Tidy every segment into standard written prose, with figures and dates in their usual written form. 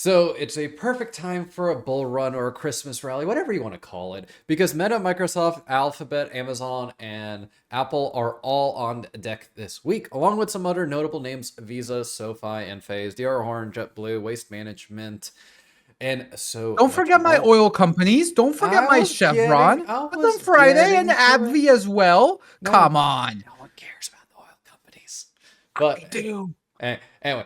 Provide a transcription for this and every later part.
So it's a perfect time for a bull run or a Christmas rally, whatever you want to call it, because Meta, Microsoft, Alphabet, Amazon, and Apple are all on deck this week, along with some other notable names: Visa, SoFi, Enphase, DR Horn, JetBlue, Waste Management, and so Don't much forget my more. oil companies. Don't forget my Chevron. I Put them was Friday and getting to it. AbbVie as well. No one, Come on. no one cares about the oil companies. I But do. Anyway,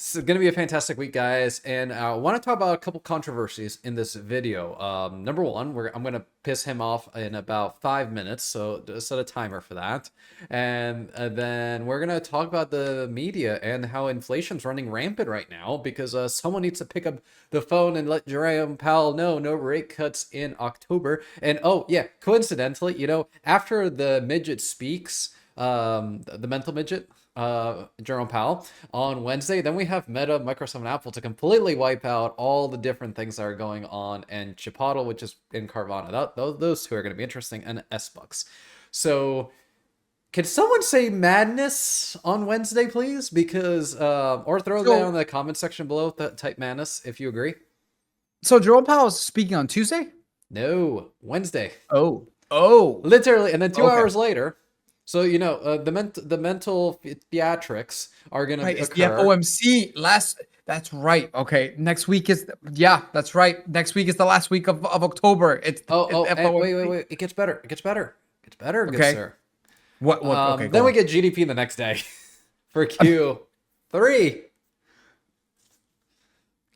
it's going to be a fantastic week, guys, and I want to talk about a couple controversies in this video. Number one, I'm going to piss him off in about 5 minutes, so set a timer for that. And then we're going to talk about the media and how inflation's running rampant right now because someone needs to pick up the phone and let Jerome Powell know no rate cuts in October. And oh yeah, coincidentally, after the midget speaks, the mental midget, Jerome Powell on Wednesday. Then we have Meta, Microsoft, and Apple to completely wipe out all the different things that are going on, and Chipotle, which is in Carvana. Those two are going to be interesting, and S-Bucks. So, can someone say madness on Wednesday, please? Because, or throw that in the comment section below. Type madness if you agree. So Jerome Powell is speaking on Tuesday? No, Wednesday. Oh. Literally, and then 2 hours later. So the mental theatrics are going to Right, it's the occur. FOMC That's right. Okay, next week is that's right. Next week is the last week of October. It's wait. It gets better. It gets better. Good sir. What? Okay. Then we get GDP the next day for Q3.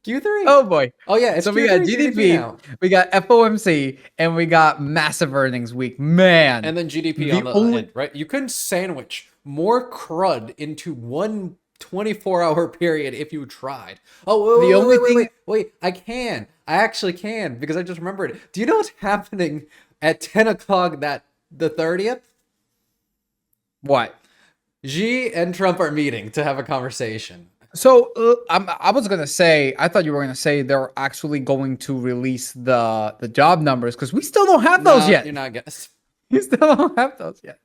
Q3. Oh boy. Oh yeah. So we got GDP now. We got FOMC, and we got massive earnings week. Man. And then GDP on the end, right? You couldn't sandwich more crud into one 24-hour period if you tried. Oh, wait. I can. I actually can because I just remembered. Do you know what's happening at 10 o'clock the 30th? What? Xi and Trump are meeting to have a conversation. So I was gonna say, I thought you were gonna say they're actually going to release the job numbers because we still don't have those yet. You're not getting. You still don't have those yet.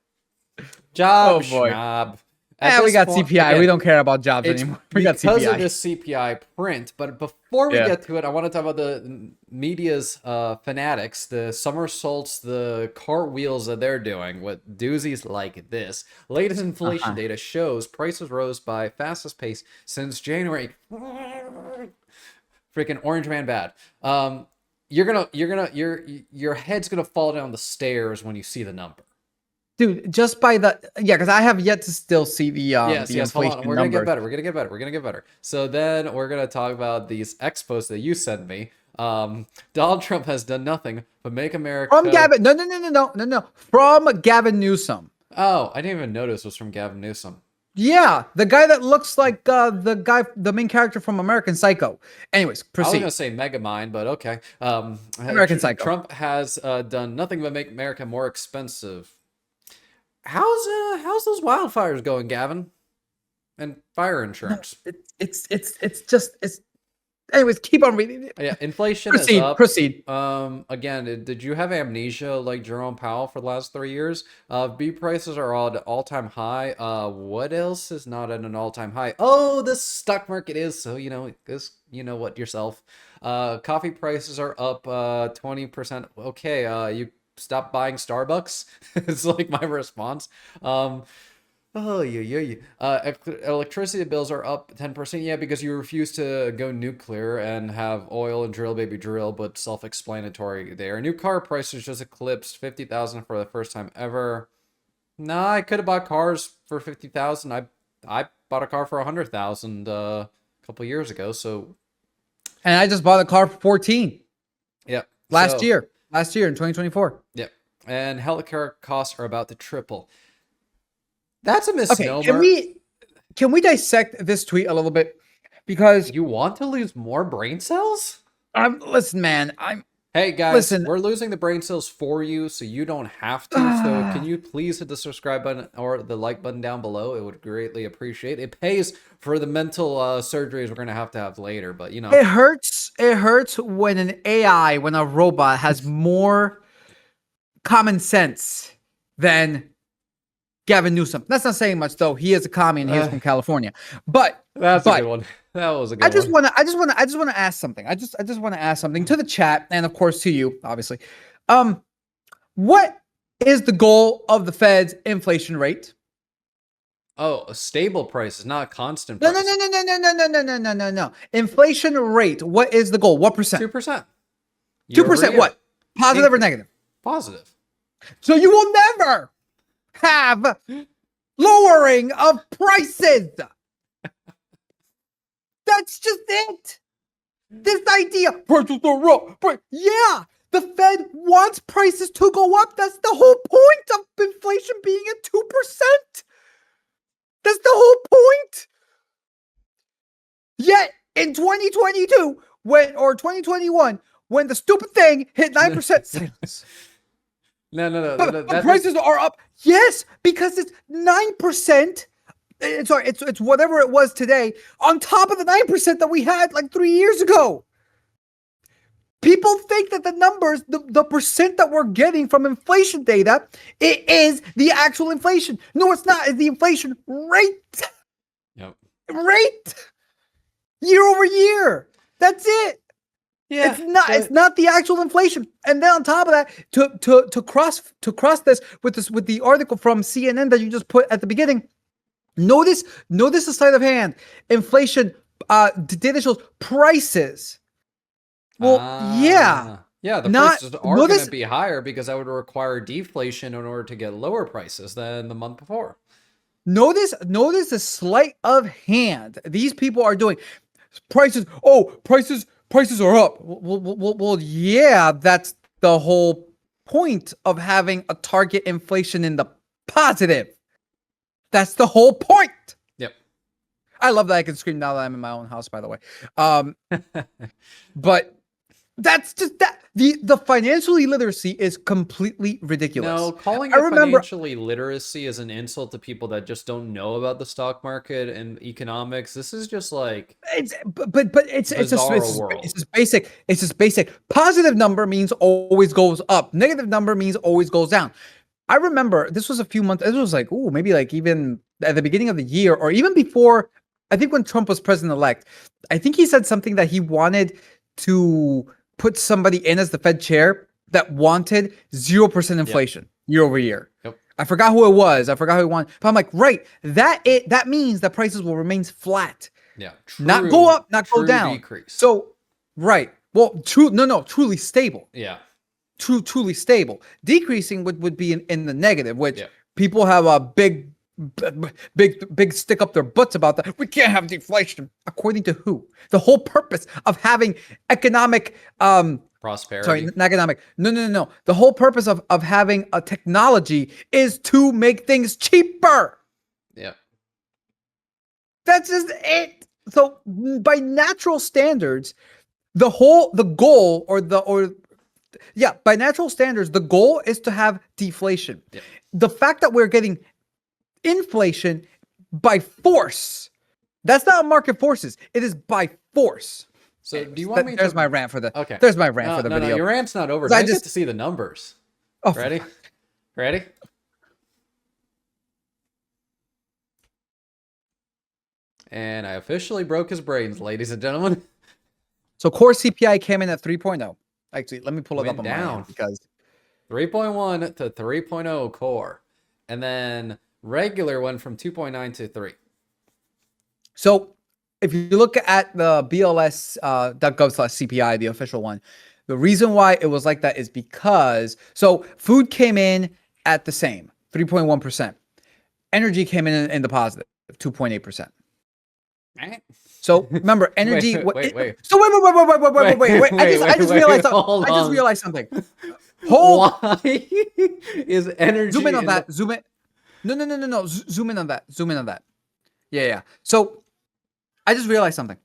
Job, oh boy. schnob. We got CPI. Again, we don't care about jobs anymore. We got CPI. Because of this CPI print. But before we get to it, I want to talk about the media's fanatics, the somersaults, the cartwheels that they're doing with doozies like this. Latest inflation data shows prices rose by fastest pace since January. Freaking orange man bad. Your head's gonna fall down the stairs when you see the number. Dude, just by because I have yet to still see the inflation hold on. We're gonna get numbers. We're gonna get better. So then we're gonna talk about these expos that you sent me. Donald Trump has done nothing but make America. From Gavin, no. From Gavin Newsom. Oh, I didn't even notice it was from Gavin Newsom. Yeah, the guy that looks like the main character from American Psycho. Anyways, proceed. I was gonna say Megamind, but okay. American Psycho. Trump has done nothing but make America more expensive. How's those wildfires going, Gavin? And fire insurance. It's anyways, keep on reading. Yeah, inflation is up. Proceed. Again, did you have amnesia like Jerome Powell for the last 3 years? Beef prices are at an all-time high. What else is not at an all-time high? Oh, the stock market is. So, what yourself. Coffee prices are up 20%. Okay, you stop buying Starbucks. It's like my response. Electricity bills are up 10%. Yeah, because you refuse to go nuclear and have oil and drill, baby drill, but self-explanatory there. New car prices just eclipsed 50,000 for the first time ever. Nah, I could have bought cars for 50,000. I bought a car for 100,000 a couple years ago. So, and I just bought a car for 14. Yeah, last year in 2024. Yep. And healthcare costs are about to triple. That's a misnomer. Okay, can we dissect this tweet a little bit? Because you want to lose more brain cells? Listen, man. Hey guys, we're losing the brain cells for you, so you don't have to. So can you please hit the subscribe button or the like button down below? It would greatly appreciate. It pays for the mental surgeries we're gonna have later. But it hurts. It hurts when when a robot has more common sense than Gavin Newsom. That's not saying much, though. He is a commie and he is from California. But that's a good one. That was a I good just one. want to ask something. I just want to ask something to the chat and of course to you, obviously. What is the goal of the Fed's inflation rate? Oh, a stable price is not a constant No, no, price. no, no, no, no, no, no, no, no, no, no. Inflation rate. What is the goal? What percent? 2% year over 2%. year. What? Positive or negative? Positive. So you will never have lowering of prices. That's just it. This idea, prices are up. Yeah, the Fed wants prices to go up. That's the whole point of inflation being at 2%. That's the whole point. Yet in 2022, or 2021, when the stupid thing hit 9% sales. No. But prices are up. Yes, because it's 9%. It's whatever it was today on top of the 9% that we had like 3 years ago. People think that the numbers, the percent that we're getting from inflation data, it is the actual inflation. No, it's not. It's the inflation rate. Yep. Rate year over year. That's it. Yeah. It's not the actual inflation. And then on top of that, to cross this with the article from CNN that you just put at the beginning, notice the sleight of hand. Inflation data shows prices. Well, yeah. Yeah, the prices are going to be higher because that would require deflation in order to get lower prices than the month before. Notice the sleight of hand these people are doing. Prices are up. Well, yeah, that's the whole point of having a target inflation in the positive. That's the whole point. Yep. I love that I can scream now that I'm in my own house, by the way. But that's just that. The financial illiteracy is completely ridiculous. No, calling it financial illiteracy is an insult to people that just don't know about the stock market and economics. This is just like it's just basic. It's just basic. Positive number means always goes up. Negative number means always goes down. I remember this was a few months. It was like, maybe like even at the beginning of the year or even before. I think when Trump was president-elect, I think he said something that he wanted to put somebody in as the Fed chair that wanted 0% inflation year over year. Yep. I forgot who it was. I forgot who he wanted. But I'm like, right, that means that prices will remain flat. Yeah. Not go up, not go down. Decrease. So, right. Well, truly stable. Yeah. Truly stable. Decreasing would be in the negative, which people have a big stick up their butts about that. We can't have deflation. According to who? The whole purpose of having economic prosperity. Sorry, not economic. No. The whole purpose of having a technology is to make things cheaper. Yeah. That's just it. So by natural standards, by natural standards, the goal is to have deflation. Yep. The fact that we're getting inflation by force, that's not market forces. It is by force. So do you want me There's my rant for the Okay. There's my rant for the video. No, your rant's not over. I get to see the numbers. Oh, Ready? Ready? And I officially broke his brains, ladies and gentlemen. So core CPI came in at 3.0. Actually, let me pull it up on down my because 3.1 to 3.0 core. And then regular went from 2.9 to 3. So if you look at the BLS.gov/CPI, the official one, the reason why it was like that is because food came in at the same 3.1%. Energy came in the positive 2.8%. So remember, energy. Wait. So wait. I just realized something. I just realized something. Why is energy? Zoom in on that. Zoom in. No. Zoom in on that. Zoom in on that. Yeah. So I just realized something.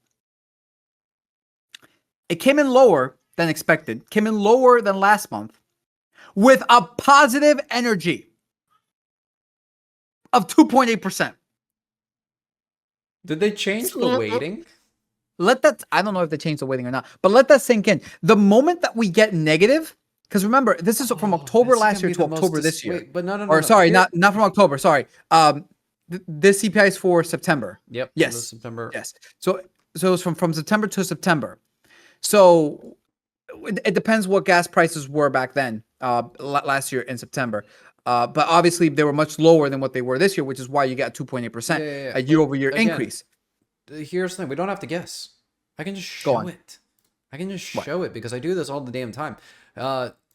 It came in lower than expected. Came in lower than last month, with a positive energy of 2.8%. Did they change the weighting? I don't know if they changed the weighting or not, but let that sink in. The moment that we get negative, because remember, this is from October last year to October this year. But no. Or sorry, not from October. Sorry. This CPI is for September. Yep. Yes. September. Yes. So So it was from September to September. So it depends what gas prices were back then, last year in September. But obviously they were much lower than what they were this year, which is why you got 2.8%, Yeah. a year But over year again, increase. here's the thing: we don't have to guess. I can just Go show on. it. I can just What? show it because I do this all the damn time.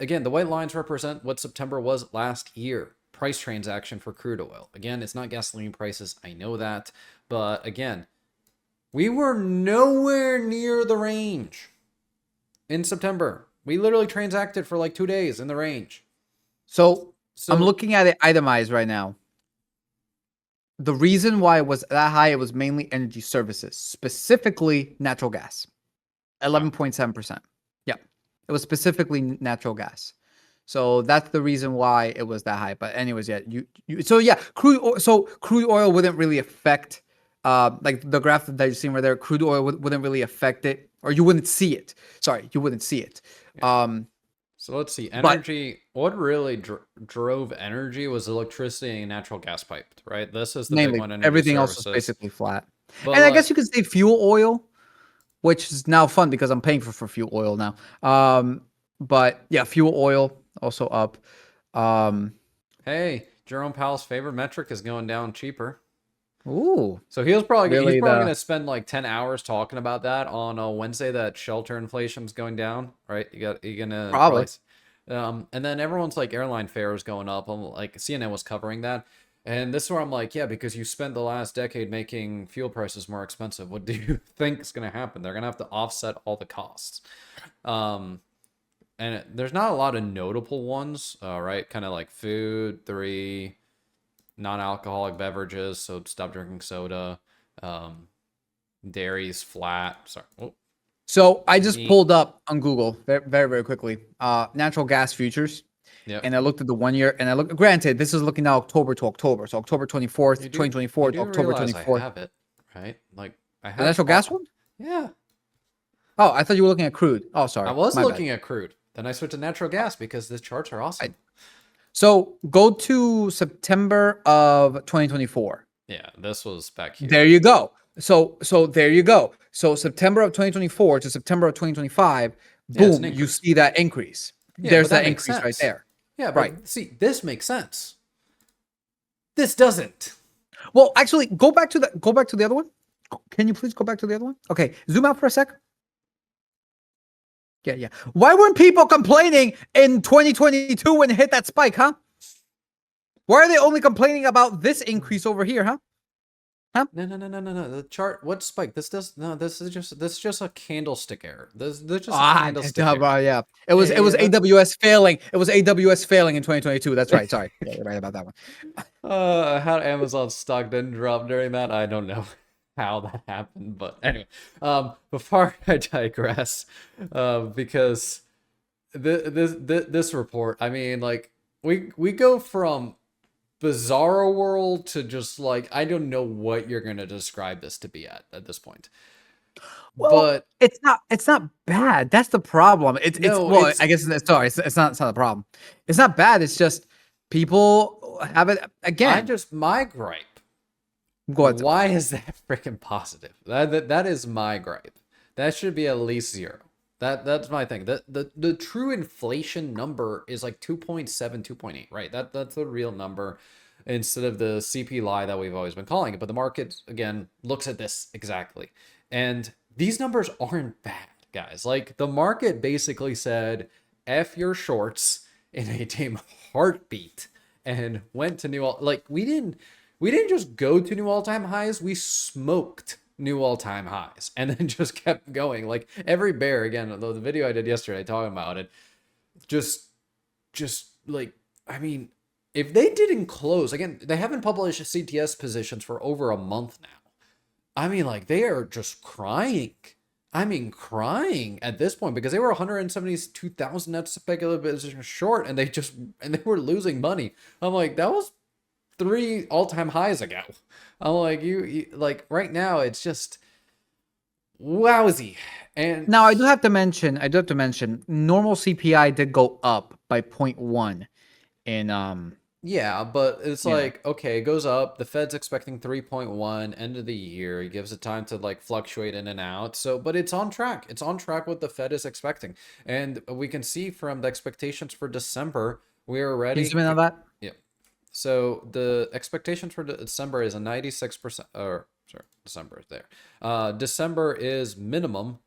Again, the white lines represent what September was last year. Price transaction for crude oil. Again, it's not gasoline prices. I know that. But again, we were nowhere near the range in September. We literally transacted for like 2 days in the range. So I'm So, looking at it itemized right now. The reason why it was that high, it was mainly energy services, specifically natural gas, 11.7%. Yeah, it was specifically natural gas. So that's the reason why it was that high. But anyways, yeah, so yeah, crude oil wouldn't really affect, like the graph that you're seeing right there. Crude oil wouldn't really affect it, or you wouldn't see it. Sorry, you wouldn't see it. yeah. So let's see. But Energy. What really drove energy was electricity and natural gas piped, right? This is the big mainly one. Energy everything else is services. basically flat. But And I like, guess you could say fuel oil, which is now fun because I'm paying for fuel oil now. But yeah, fuel oil also up. Um, hey, Jerome Powell's favorite metric is going down cheaper. ooh, So he's probably really going the to spend like 10 hours talking about that on a Wednesday that shelter inflation's going down, right? You're gonna probably. probably and then everyone's like airline fares going up. I'm like CNN was covering that. And this is where I'm like, yeah, because you spent the last decade making fuel prices more expensive. What do you think is going to happen? They're going to have to offset all the costs. Um, there's not a lot of notable ones, right? Kind of like food, 3, non-alcoholic beverages, so stop drinking soda. Um, dairy's flat. Sorry. Oh, So I just meat. pulled up on Google very quickly, natural gas futures, Yep. and I looked at the 1 year, and I look. Granted, this is looking now October to October, so October 24th, You 2024 to do October realize I 24th. have it, right? Like I The have natural gas one? yeah. Oh, I thought you were looking at crude. Oh, I sorry, was my bad. looking at crude. Then I switched to natural gas because the charts are I, awesome. so go to September of 2024. Yeah, this was back There here. you go. So there you go. So September of 2024 to September of 2025, Yeah, it's an boom, you increase. see that increase. Yeah, but There's that that makes increase right sense. there. Yeah, Right. but see, this makes sense. This doesn't. Well, actually, go back to the other one. Can you please go back to the other one? Okay, zoom out for a sec. Yeah. Why weren't people complaining in 2022 when it hit that spike, huh? Why are they only complaining about this increase over here, huh? No. The chart. What spike? This does no. This is just a candlestick error. This just a candlestick error. Yeah. It was Yeah. That's AWS failing. It was AWS failing in 2022. That's right. Sorry. Yeah, you're right about that one. how Amazon stock didn't drop during that, I don't know how that happened, but anyway, before I digress, because this report, I mean, like we go from bizarro world to just like I don't know what you're gonna describe this to be at this point, Well, but it's not bad. That's the problem. It's no, well, it's I guess it's not a problem. It's not bad. It's just people have it I again. just my gripe. Go ahead. Why is that freaking positive? That is my gripe. That should be at least 0. That's my thing. The true inflation number is like 2.7, 2.8, right? That's the real number instead of the CPI that we've always been calling it. But the market again looks at this exactly. And these numbers aren't bad, guys. Like the market basically said F your shorts in a damn heartbeat and went to new like we didn't just go to new all-time highs, we smoked new all-time highs and then just kept going. Like every bear, again, the video I did yesterday talking about it, just like I mean, if they didn't close, again, they haven't published CTS positions for over a month now. I mean, like they are just crying. I mean, crying at this point because they were 172,000 net speculative position short, and they were losing money. I'm like, that was 3 all-time highs ago. I'm like, you like right now it's just wowsy. And Now I do have to mention normal CPI did go up by 0.1 in Yeah, but it's You know, like, okay, it goes up. The Fed's expecting 3.1 end of the year. It gives it time to like fluctuate in and out. So, but it's on track. It's on track what the Fed is expecting. And we can see from the expectations for December, we are can you already. zoom in on that? Yeah. So the expectations for December is a 96%, or sorry, December is there. December is minimum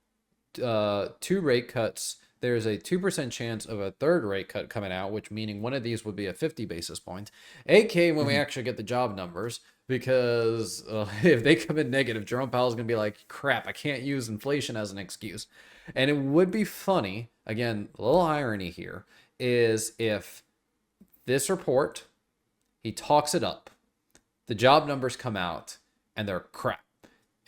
2 rate cuts. There's a 2% chance of a third rate cut coming out, which meaning one of these would be a 50 basis point, AK when we Mhm. actually get the job numbers, because if they come in negative, Jerome Powell's going to be like, crap, I can't use inflation as an excuse. And it would be funny, again, a little irony here, is if this report, he talks it up, the job numbers come out, and they're crap.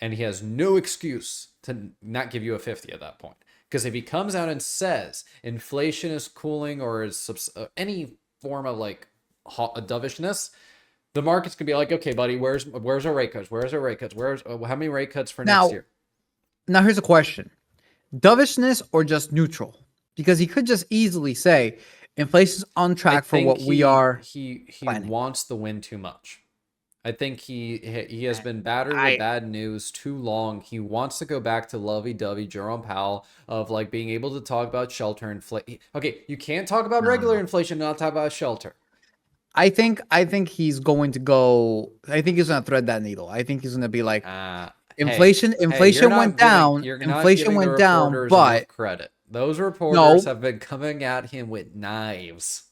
And he has no excuse to not give you a 50 at that point. Because if he comes out and says inflation is cooling or is any form of like dovishness, the market's gonna be like, okay, buddy, where's our rate cuts? Where's our rate cuts? Where's how many rate cuts for next Now, year? now here's a question: dovishness or just neutral? Because he could just easily say inflation's on I track for think what we are he planning. wants the win too much. I think he has And been battered with I bad news too long. He wants to go back to lovey-dovey Jerome Powell of like being able to talk about shelter inflation. Okay, you can't talk about no, regular no. inflation and not talk about shelter. I think he's going to go. I think he's going to thread that needle. I think he's going to be like, Hey, hey, inflation went down, you're not inflation giving the went down, reporters but enough credit. Those reporters no, have been coming at him with knives.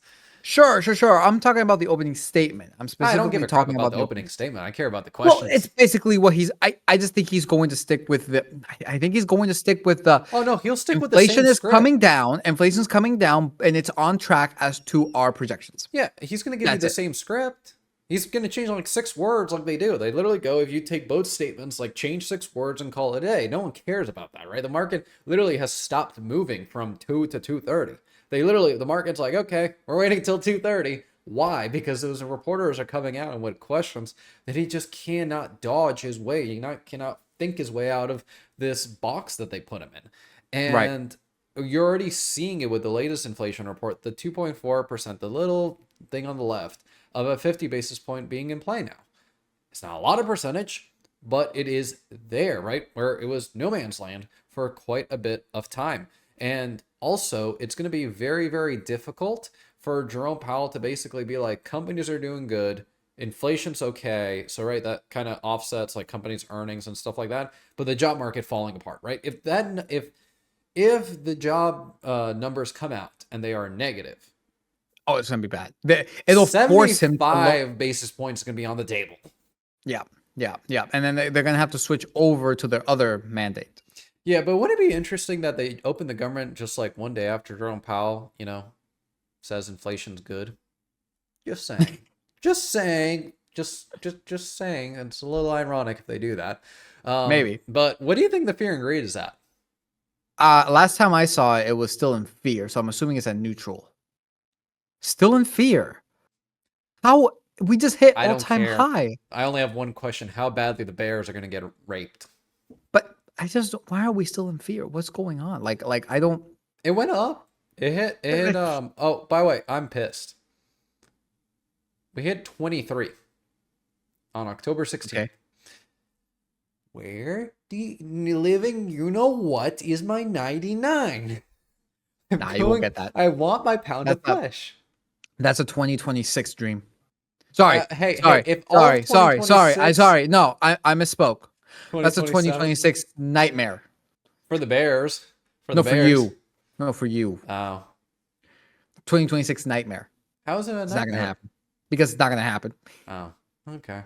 sure. I'm talking about the opening statement. I'm I don't give specifically a crap talking about about the the opening opening. statement. I care about the Well, it's questions. basically what he's. I just think he's going to stick with the. I think he's going to stick with the Oh no, he'll stick with the inflation same is script. coming down. Inflation's coming down, and it's on track as to our projections. Yeah, he's going to give you That's the it. same script. He's going to change like 6 words like they do. They literally go, if you take both statements, like change 6 words and call it a day. No one cares about that, right? The market literally has stopped moving from 2 to 2:30. The market's like, okay, we're waiting until 2:30. Why? Because those reporters are coming out and with questions that he just cannot dodge his way. Cannot think his way out of this box that they put him in. Right. And you're already seeing it with the latest inflation report, the 2.4%, the little thing on the left of a 50 basis point being in play now. It's not a lot of percentage, but it is there, right? Where it was no man's land for quite a bit of time. And also, it's going to be very, very difficult for Jerome Powell to basically be like, companies are doing good, inflation's okay. So, right, that kind of offsets like companies' earnings and stuff like that. But the job market falling apart, right? If the job numbers come out and they are negative, Oh, it's gonna be bad. It'll force him to look. 75 basis points is going to be on the table. Yeah, yeah. And then they're gonna have to switch over to their other mandate. Yeah, but wouldn't it be interesting that they open the government just like one day after Jerome Powell, says inflation's good? Just saying. Just saying. Just saying. It's a little ironic if they do that. Maybe. But what do you think the fear and greed is at? Last time I saw it, it was still in fear, so I'm assuming it's at neutral. Still in fear. How we just hit I all don't time care. high. I only have one question: how badly the Bears are going to get raped? But I just why are we still in fear? What's going on? Like I don't. It went up. It hit. It hit. Oh, by the way, I'm pissed. We hit 23 on October 16th. Okay. Where the living you know what is my 99? I'm Nah, you won't going. get that. I want my pound That's of a flesh. that's a 2026 dream. Sorry, Hey, sorry, if all of sorry, sorry, sorry. 2026, No, I misspoke. That's a 2027 2026 nightmare. for the Bears, for the No, for Bears. you. No, for you. Oh, 2026 nightmare. how is it a It's not gonna nightmare? happen because it's not gonna happen. Oh, okay.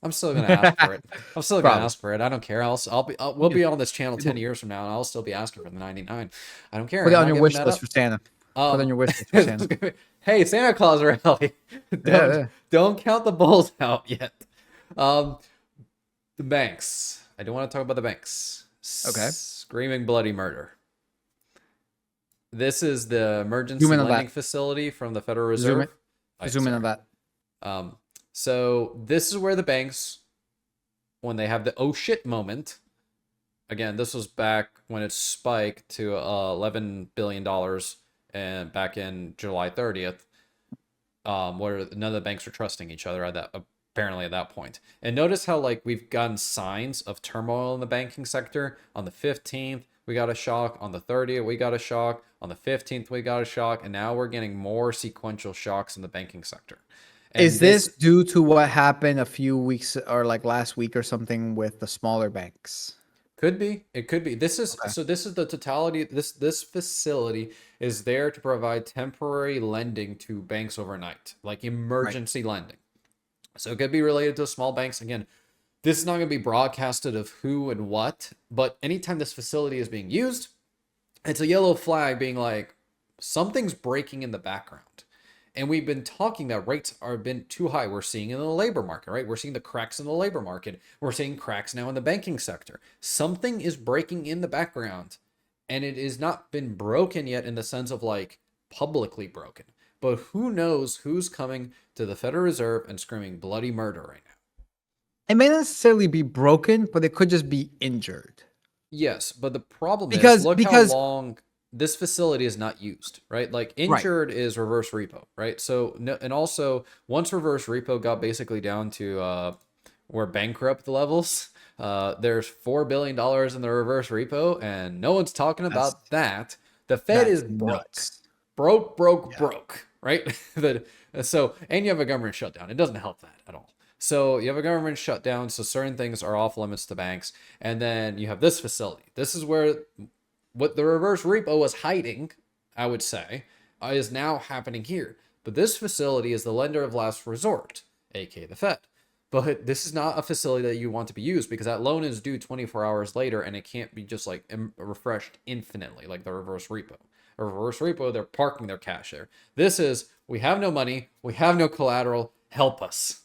I'm still gonna ask for it. I'm still gonna Probably. ask for it. I don't care. We'll be on this channel 10 years from now, and I'll still be asking for the 99. I don't care. Put it I'm on not your giving wish that list up. for Santa. Put it on Um, your wish list for Santa. hey, Santa Claus rally. Yeah, don't yeah. don't count the bulls out yet. Um, the banks. I do want to talk about the banks. Okay. Screaming bloody murder. This is the emergency Zoom in on lending that. facility from the Federal Zoom in. Reserve. Oh, yeah, Zoom in on sorry. that. So this is where the banks, when they have the oh shit moment, again, this was back when it spiked to $11 billion and back in July 30th. where none of the banks are trusting each other at that apparently at that point. And notice how like we've gotten signs of turmoil in the banking sector. On the 15th, we got a shock. On the 30th, we got a shock. On the 15th, we got a shock. And now we're getting more sequential shocks in the banking sector. And Is this due to what happened a few weeks or like last week or something with the smaller banks? could be. It could be. This is Okay. so this is the totality. This facility is there to provide temporary lending to banks overnight, like Right. emergency lending. So it could be related to small banks. Again, this is not going to be broadcasted of who and what, but anytime this facility is being used, it's a yellow flag being like something's breaking in the background. And we've been talking that rates are been too high. We're seeing in the labor market, right? We're seeing the cracks in the labor market. We're seeing cracks now in the banking sector. Something is breaking in the background, and it has not been broken yet in the sense of like publicly broken. But who knows who's coming to the Federal Reserve and screaming bloody murder right now? It may not necessarily be broken, but it could just be injured. Yes, but the problem is, Because look how because long this facility is not used, right? Like right. injured is reverse repo, right? So no, and also once reverse repo got basically down to where bankrupt levels, there's $4 billion in the reverse repo, and no one's talking That's about that. The Fed is that's broke, nuts. Yeah. broke, right? So and you have a government shutdown. It doesn't help that at all. So you have a government shutdown, so certain things are off limits to banks. And then you have this facility. This is where what the reverse repo was hiding, I would say, is now happening here. But this facility is the lender of last resort, aka the Fed. But this is not a facility that you want to be used because that loan is due 24 hours later and it can't be just like refreshed infinitely like the reverse repo. A reverse repo, they're parking their cash there. This is, we have no money, we have no collateral, help us.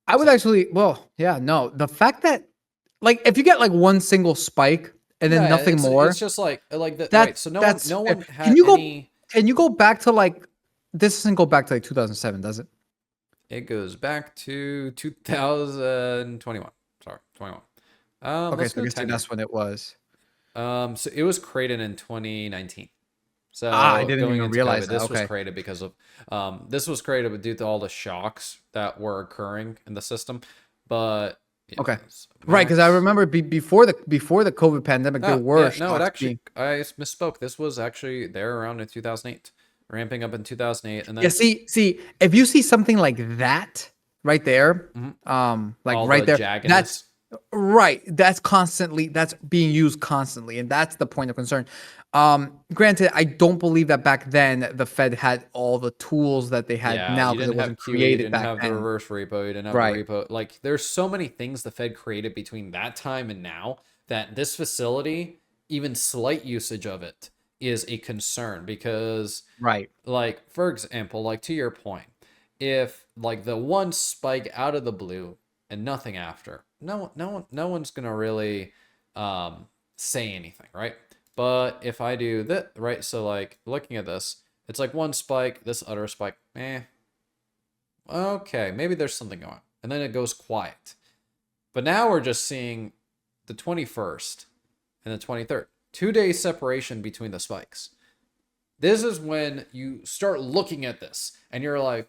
I would actually, well, yeah, no. The fact that like if you get like one single spike and then Yeah, nothing it's more, just like the right. that So that's no fair. one had any. Can you go back to like this doesn't go back to like 2007, does it? It goes back to 2021. Sorry, 21. Okay, Let's so I go guess 10 year. that's when it was. So it was created in 2019. Ah, I So didn't going even into realize COVID, that. this was Okay. created because of this was created due to all the shocks that were occurring in the system. But yeah, Okay. it's Right, because I max. remember before the COVID pandemic, there Oh were yeah, no, it stocks actually being. I misspoke. This was actually there around in 2008, ramping up in 2008, and Yeah, then see, if you see something like that right there, mhm, like all right the there, that's jaggedness. right. That's being used constantly, and that's the point of concern. Granted, I don't believe that back then the Fed had all the tools that they had Yeah, now you because it didn't have wasn't QE, you created didn't back have the then. reverse repo, you didn't have the Right. repo. Like, there's so many things the Fed created between that time and now that this facility, even slight usage of it, is a concern because, Right. like, for example, like to your point, if like the one spike out of the blue and nothing after, no one's gonna really say anything, right? But if I do that, right? So like looking at this, it's like one spike, this other spike, okay, maybe there's something going on. And then it goes quiet. But now we're just seeing the 21st and the 23rd. 2 days separation between the spikes. This is when you start looking at this and you're like,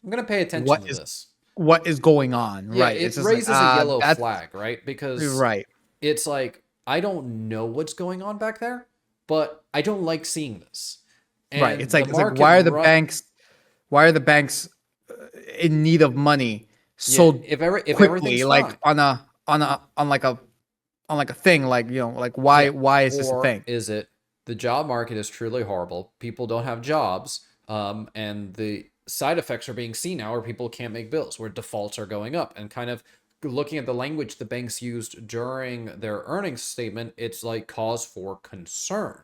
I'm going to pay attention What to is this. what is going on? Yeah, Right. it It's just like raises a yellow that's flag, right? Because right. it's like, I don't know what's going on back there, but I don't like seeing this. Right. And the It's like market run, why are the banks in need of money yeah, so if quickly everything's like fine. on like a thing like like Yeah. why is this a Or thing? is it the job market is truly horrible? People don't have jobs, and the side effects are being seen now where people can't make bills, where defaults are going up, and kind of looking at the language the banks used during their earnings statement, it's like cause for concern.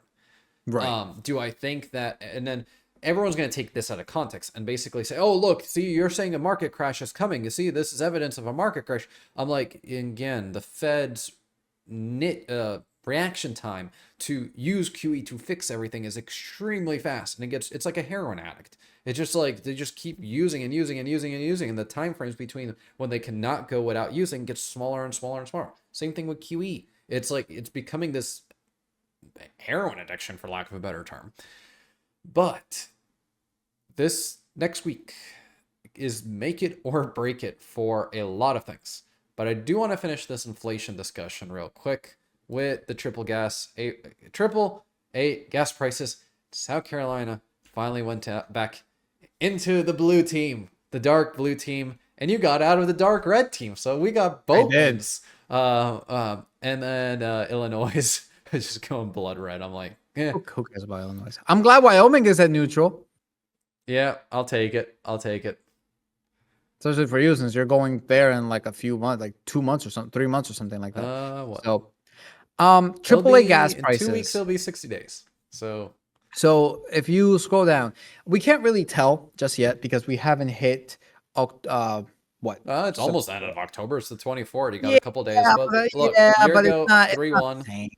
Right. Do I think that, and then everyone's going to take this out of context and basically say, oh, look, see, you're saying a market crash is coming. You see, this is evidence of a market crash. I'm like, again, the Fed's reaction time to use QE to fix everything is extremely fast. And it's like a heroin addict. It's just like they just keep using and using and using and using. And the time frames between when they cannot go without using gets smaller and smaller and smaller. Same thing with QE. It's like it's becoming this heroin addiction, for lack of a better term. But this next week is make it or break it for a lot of things. But I do want to finish this inflation discussion real quick with the triple A gas prices. South Carolina finally went back into the blue team, the dark blue team, and you got out of the dark red team. So we got both wins. And then Illinois is just going blood red. I'm like, yeah. Who cares about Illinois? I'm glad Wyoming is at neutral. Yeah, I'll take it. I'll take it. Especially for you, since you're going there in like a few months, like 2 months or something, 3 months or something like that. What? So, AAA gas prices. In 2 weeks, it'll be 60 days. So if you scroll down, we can't really tell just yet because we haven't hit what? It's almost the end of October. It's the 24th. You got a couple days. But look, but it's not 3-1.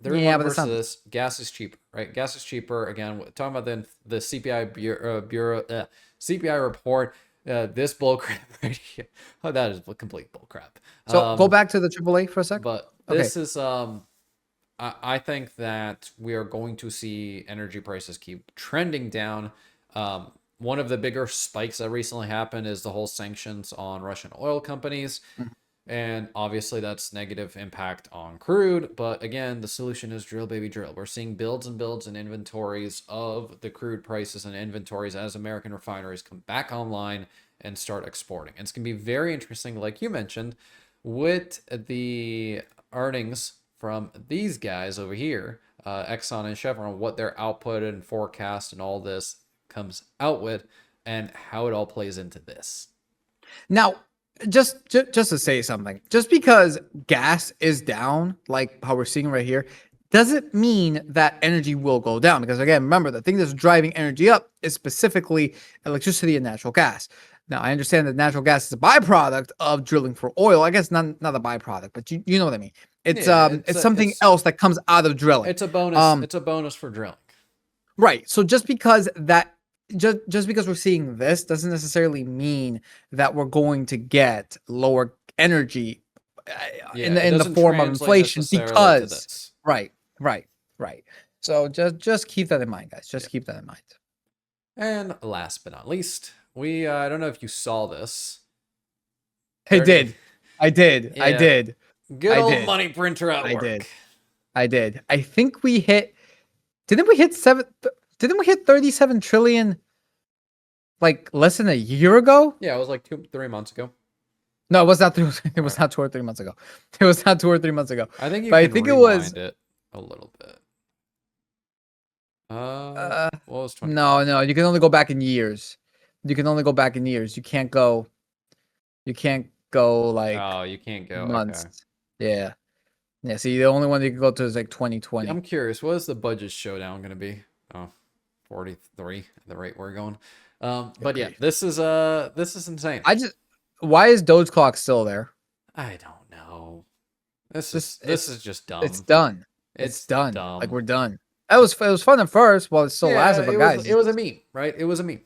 3-1 versus this. Gas is cheaper, right? Gas is cheaper. Again, talking about the CPI CPI report. This bullcrap right here. Oh, that is complete bullcrap. So go back to the AAA for a sec. But this is I think that we are going to see energy prices keep trending down. One of the bigger spikes that recently happened is the whole sanctions on Russian oil companies. And obviously that's negative impact on crude. But again, the solution is drill, baby, drill. We're seeing builds and builds and inventories of the crude prices and inventories as American refineries come back online and start exporting. And it's going to be very interesting, like you mentioned, with the earnings from these guys over here, Exxon and Chevron, what their output and forecast and all this comes out with and how it all plays into this. Now, just to say something, just because gas is down, like how we're seeing right here, doesn't mean that energy will go down. Because again, remember, the thing that's driving energy up is specifically electricity and natural gas. Now, I understand that natural gas is a byproduct of drilling for oil. I guess not a byproduct, but you know what I mean. It's something else that comes out of drilling. It's a bonus. It's a bonus for drilling. Right. So just because we're seeing this doesn't necessarily mean that we're going to get lower energy in the form of inflation because right. So just keep that in mind, guys. Just keep that in mind. And last but not least, I don't know if you saw this. I did. Good old money printer at work. I did. I think we hit. Didn't we hit 37 trillion like less than a year ago? Yeah, it was like 2-3 months ago. No, it was not. It was not 2 or 3 months ago. It was not 2 or 3 months ago. I think I think it was it a little bit. What was 20? No. You can only go back in years. You can't go like. Oh, you can't go months. Okay. Yeah. See, the only one you can go to is like 2020. I'm curious. What is the budget showdown going to be? Oh, 43 at the rate we're going. But yeah, this is insane. Why is Doge Clock still there? I don't know. This is just dumb. It's done. It's done. Dumb. Like we're done. It was fun at first while it still lasted, but guys, it was a meme, right? It was a meme.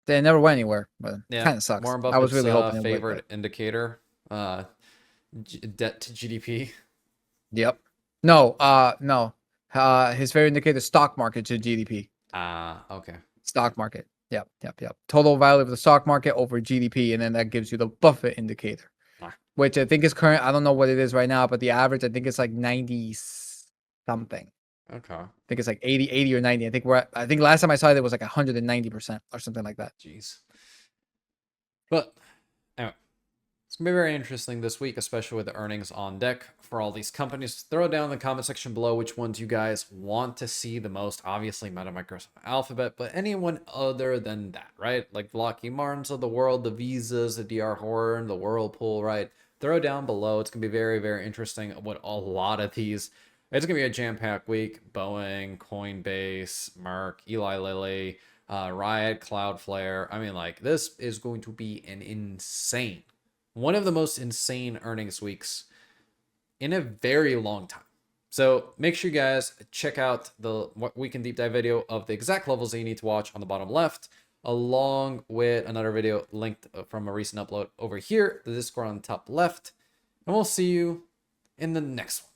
They never went anywhere, but yeah, it kind of sucks. Warren Buffett's I was really hoping favorite indicator, debt to GDP. Yep. No. His favorite indicator, stock market to GDP. Okay. Stock market. Yep. Total value of the stock market over GDP, and then that gives you the Buffett indicator, which I think is current. I don't know what it is right now, but the average I think it's like 90 something. Okay. I think it's like 80 or 90. I think last time I saw it was like 190% or something like that. Jeez. But anyway, it's gonna be very interesting this week, especially with the earnings on deck for all these companies. Throw it down in the comment section below which ones you guys want to see the most. Obviously, Meta, Microsoft, Alphabet, but anyone other than that, right? Like Lockheed Martins of the world, the Visas, the DR Horn, the Whirlpool, right? Throw it down below. It's gonna be very, very interesting what a lot of these. It's going to be a jam-packed week. Boeing, Coinbase, Merck, Eli Lilly, Riot, Cloudflare. I mean, like, this is going to be one of the most insane earnings weeks in a very long time. So make sure you guys check out the What Weekend Deep Dive video of the exact levels that you need to watch on the bottom left, along with another video linked from a recent upload over here, the Discord on the top left. And we'll see you in the next one.